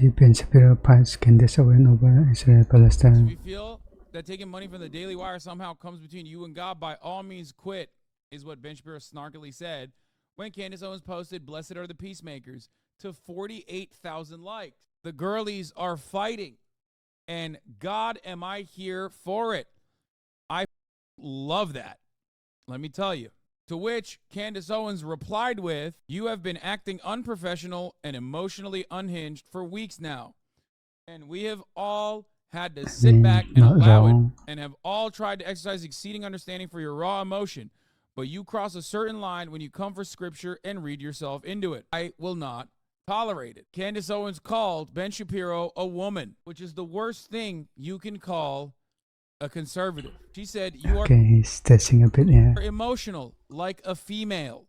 Ben Shapiro fights Candace Owens over Israel-Palestine. If you feel that taking money from the Daily Wire somehow comes between you and God, by all means quit, is what Ben Shapiro snarkily said when Candace Owens posted "Blessed are the peacemakers" to 48,000 likes. The girlies are fighting, and God, am I here for it. I love that. Let me tell you. To which Candace Owens replied with, "You have been acting unprofessional and emotionally unhinged for weeks now. And we have all had to sit back and allow it, and have all tried to exercise exceeding understanding for your raw emotion. But you cross a certain line when you come for scripture and read yourself into it. I will not tolerate it." Candace Owens called Ben Shapiro a woman, which is the worst thing you can call a conservative. She said, "You are he's testing a bit, yeah. emotional like a female."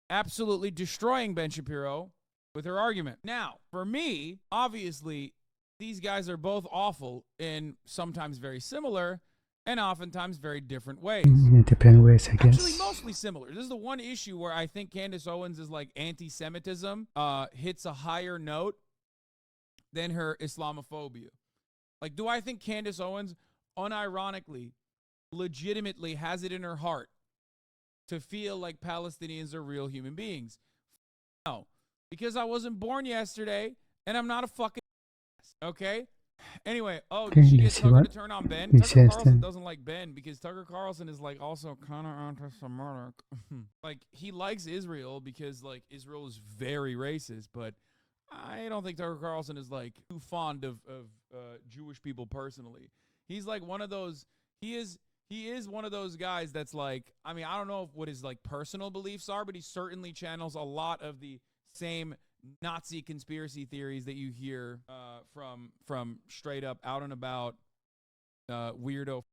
Absolutely destroying Ben Shapiro with her argument. Now, for me, obviously, these guys are both awful in sometimes very similar and oftentimes very different ways. Different ways, I guess. Actually, mostly similar. This is the one issue where I think Candace Owens is like anti-Semitism hits a higher note than her Islamophobia. Like, do I think Candace Owens, unironically, legitimately has it in her heart to feel like Palestinians are real human beings? No, because I wasn't born yesterday, and I'm not a fucking ass, okay? Anyway, did she get Tucker to turn on Ben? Tucker Carlson doesn't like Ben because Tucker Carlson is like also kind of anti-Semitic. Like, he likes Israel because like Israel is very racist, but I don't think Tucker Carlson is like too fond of Jewish people personally. He's like one of those. He is one of those guys that's like, I mean, I don't know what his like personal beliefs are, but he certainly channels a lot of the same Nazi conspiracy theories that you hear from straight up out and about weirdo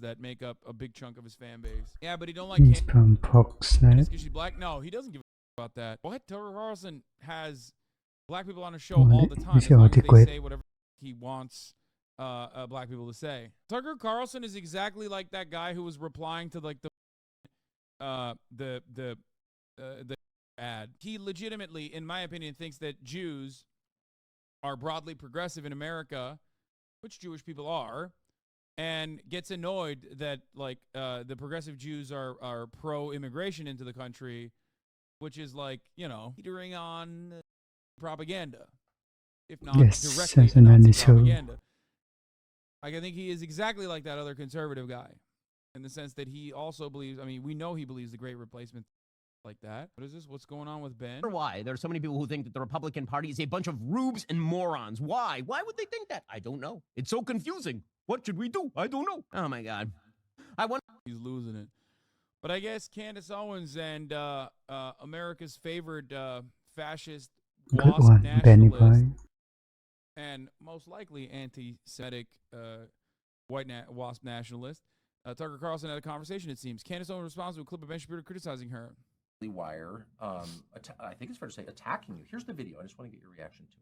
that make up a big chunk of his fan base. Yeah, but he don't like from Fox, right? Because she's black. No, he doesn't give a about that. What? Tucker Carlson has black people on his show all the time. As long as they say whatever he wants black people to say. Tucker Carlson is exactly like that guy who was replying to like the ad. He legitimately, in my opinion, thinks that Jews are broadly progressive in America, which Jewish people are, and gets annoyed that like the progressive Jews are pro-immigration into the country, which is like, you know, teetering on propaganda, if not directly Nazi propaganda. Like, I think he is exactly like that other conservative guy, in the sense that he also believes, I mean, we know he believes the Great Replacement like that. What is this? What's going on with Ben? Why? There are so many people who think that the Republican Party is a bunch of rubes and morons. Why? Why would they think that? I don't know. It's so confusing. What should we do? I don't know. Oh, my God. I wonder. He's losing it. But I guess Candace Owens and America's favored fascist WASP nationalist and most likely anti-Semitic white WASP nationalist, Tucker Carlson had a conversation, it seems. Candace Owens responds to a clip of Ben Shapiro criticizing her. Wire, I think it's fair to say, attacking you. Here's the video. I just want to get your reaction to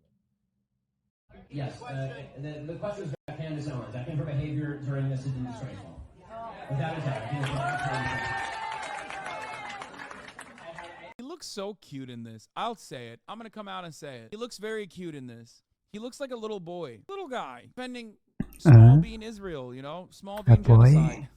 it. Yes, the question was about Candace Owens. I think her behavior during this has been disgraceful. Without a doubt. He looks so cute in this. I'll say it. I'm going to come out and say it. He looks very cute in this. He looks like a little boy. Little guy. Defending small being Israel, you know? Small being genocide.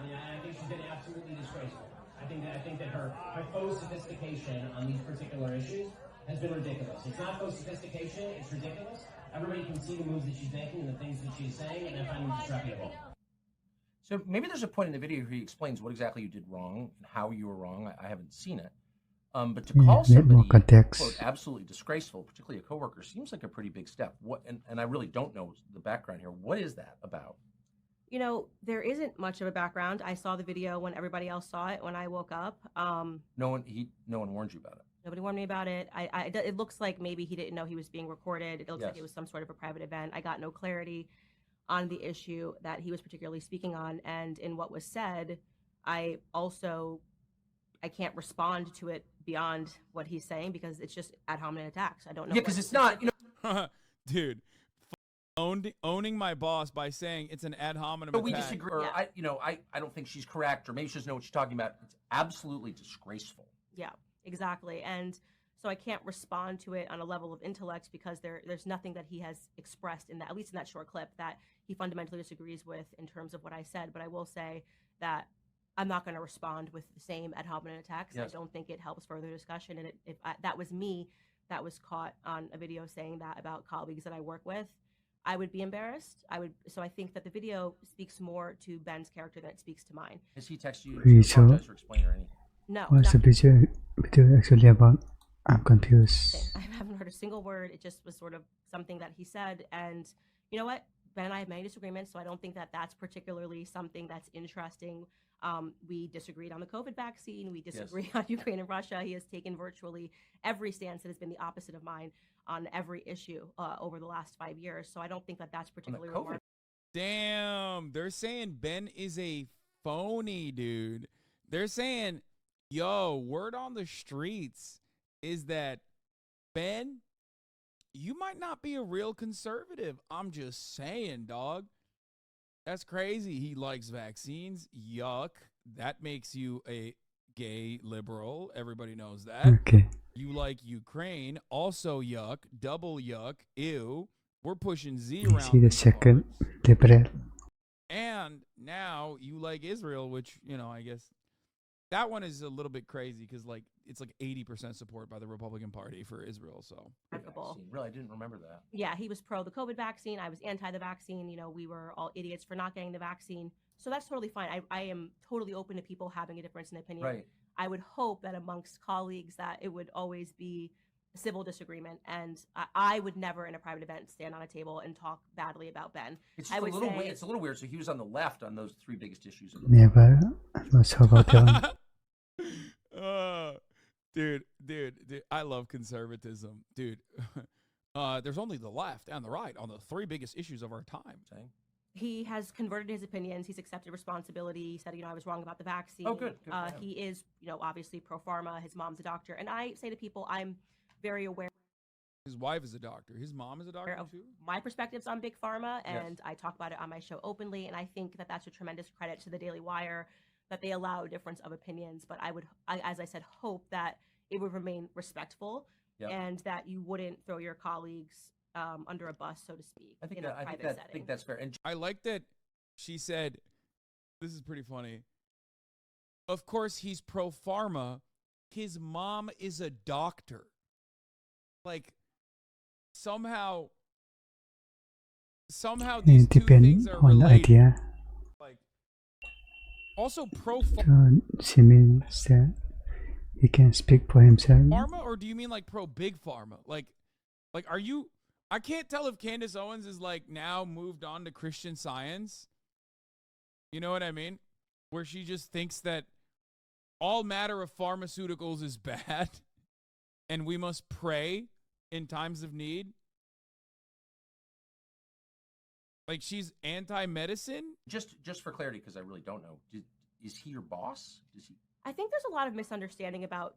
I think she's been absolutely disgraceful. I think that her faux sophistication on these particular issues has been ridiculous. It's not faux sophistication, it's ridiculous. Everybody can see the moves that she's making and the things that she's saying, and I find them disreputable. So maybe there's a point in the video where he explains what exactly you did wrong and how you were wrong. I haven't seen it. But to call somebody, quote, absolutely disgraceful, particularly a coworker, seems like a pretty big step. What? And I really don't know the background here. What is that about? You know, there isn't much of a background. I saw the video when everybody else saw it when I woke up. No one warned you about it. Nobody warned me about it. It looks like maybe he didn't know he was being recorded. It looks like it was some sort of a private event. I got no clarity on the issue that he was particularly speaking on, and in what was said, I can't respond to it beyond what he's saying because it's just ad hominem attacks. I don't know. Yeah, because it's not, you know, dude. Owning my boss by saying it's an ad hominem attack. We disagree. Or I don't think she's correct, or maybe she doesn't know what she's talking about. It's absolutely disgraceful. Yeah, exactly. And so I can't respond to it on a level of intellect because there's nothing that he has expressed in that, at least in that short clip, that he fundamentally disagrees with in terms of what I said. But I will say that I'm not going to respond with the same ad hominem attacks. Yes. I don't think it helps further discussion. And if that was me that was caught on a video saying that about colleagues that I work with, I would be embarrassed. So I think that the video speaks more to Ben's character than it speaks to mine. Has he texted you Really, to so apologize or explain or anything? No. what's the video actually about? I'm confused. I haven't heard a single word. It just was sort of something that he said. And you know what? Ben and I have many disagreements, so I don't think that that's particularly something that's interesting. We disagreed on the COVID vaccine. We disagree on Ukraine and Russia. He has taken virtually every stance that has been the opposite of mine on every issue over the last 5 years. So I don't think that that's particularly remarkable. Damn, they're saying Ben is a phony, dude. They're saying, yo, word on the streets is that Ben, you might not be a real conservative. I'm just saying, dog. That's crazy. He likes vaccines. Yuck. That makes you a gay liberal. Everybody knows that. Okay. You like Ukraine. Also yuck. Double yuck. Ew. We're pushing Z You around. see the these second parts. liberal. And now you like Israel, which, you know, I guess that one is a little bit crazy because, like, it's like 80% support by the Republican Party for Israel. So, Really, I didn't remember that. Yeah, he was pro the COVID vaccine. I was anti the vaccine. You know, we were all idiots for not getting the vaccine. So that's totally fine. I am totally open to people having a difference in opinion. Right. I would hope that amongst colleagues that it would always be a civil disagreement. And I would never in a private event stand on a table and talk badly about Ben. It's just it's a little weird. So he was on the left on those three biggest issues. Never. Most about that. Dude, I love conservatism, dude. There's only the left and the right on the three biggest issues of our time. He has converted his opinions. He's accepted responsibility. He said, you know, I was wrong about the vaccine. Oh, good. He is, you know, obviously pro pharma. His mom's a doctor. And I say to people, I'm very aware. His wife is a doctor. His mom is a doctor Of too. my perspectives on big pharma, and I talk about it on my show openly. And I think that that's a tremendous credit to the Daily Wire that they allow a difference of opinions. But as I said, hope that it would remain respectful and that you wouldn't throw your colleagues under a bus, so to speak. I think in a private setting. I think that's fair. And I like that she said, this is pretty funny. Of course, he's pro pharma. His mom is a doctor. Like, somehow these two things are on the related. idea. Like, also pro So she means that he can speak for himself. pharma, or do you mean like pro big pharma? Like are you? I can't tell if Candace Owens is like now moved on to Christian Science. You know what I mean? Where she just thinks that all matter of pharmaceuticals is bad, and we must pray in times of need. Like she's anti-medicine? just for clarity, because I really don't know, is he your boss? Does he? I think there's a lot of misunderstanding about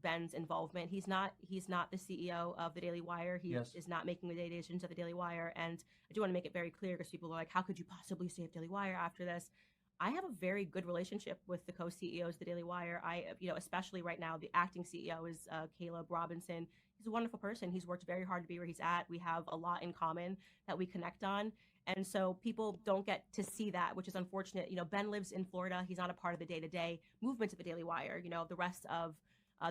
Ben's involvement. He's not the CEO of the Daily Wire. He is not making the day decisions at the Daily Wire. And I do want to make it very clear because people are like, how could you possibly save Daily Wire after this? I have a very good relationship with the co-CEOs of the Daily Wire. Especially right now, the acting CEO is Caleb Robinson. He's a wonderful person. He's worked very hard to be where he's at. We have a lot in common that we connect on. And so people don't get to see that, which is unfortunate. You know, Ben lives in Florida. He's not a part of the day-to-day movement of the Daily Wire. You know, the rest of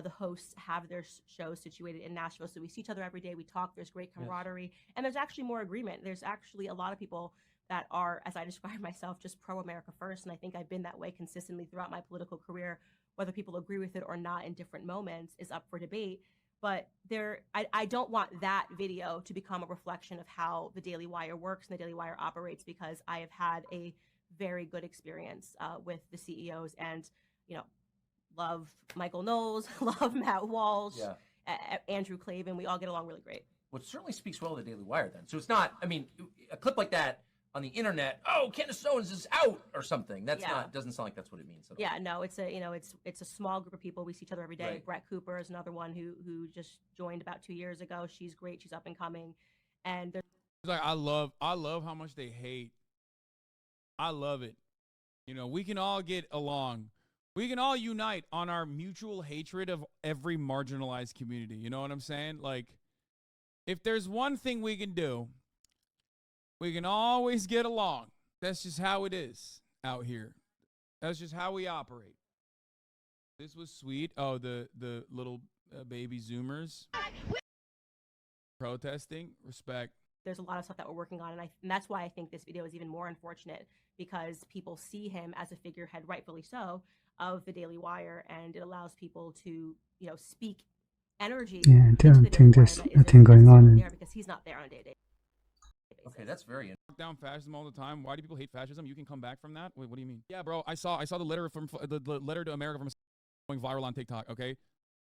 the hosts have their shows situated in Nashville. So we see each other every day. We talk. There's great camaraderie. And there's actually more agreement. There's actually a lot of people that are, as I describe myself, just pro-America first. And I think I've been that way consistently throughout my political career. Whether people agree with it or not in different moments is up for debate. But I don't want that video to become a reflection of how the Daily Wire works and the Daily Wire operates, because I have had a very good experience with the CEOs, and, you know, love Michael Knowles, love Matt Walsh, Andrew Klavan. We all get along really great. Well, it certainly speaks well of the Daily Wire then. So it's not, I mean, a clip like that on the internet, oh, Candace Owens is out or something. That's not, doesn't sound like that's what it means. Yeah, no, it's a small group of people. We see each other every day. Right. Brett Cooper is another one who just joined about 2 years ago. She's great. She's up and coming. And there's like, I love how much they hate. I love it. You know, we can all get along. We can all unite on our mutual hatred of every marginalized community. You know what I'm saying? Like, if there's one thing we can do, we can always get along. That's just how it is out here. That's just how we operate. This was sweet. Oh, the little baby Zoomers protesting. Respect. There's a lot of stuff that we're working on, and that's why I think this video is even more unfortunate, because people see him as a figurehead, rightfully so, of the Daily Wire, and it allows people to, speak energy. Yeah, I don't think there's nothing going on. There because he's not there on a day-to-day basis. Okay, that's very interesting. Down fascism all the time. Why do people hate fascism? You can come back from that. Wait, what do you mean? Yeah, bro. I saw the letter from the letter to America from going viral on TikTok. Okay,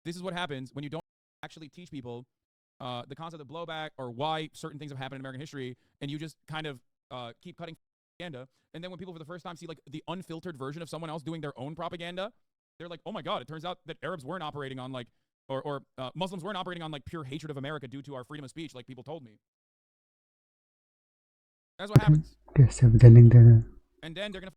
this is what happens when you don't actually teach people the concept of blowback or why certain things have happened in American history, and you just kind of keep cutting propaganda. And then when people for the first time see like the unfiltered version of someone else doing their own propaganda, they're like, oh my God, it turns out that Arabs weren't operating on like, or Muslims weren't operating on like pure hatred of America due to our freedom of speech, like people told me. That's what happens. Guess I'm telling the And then they're gonna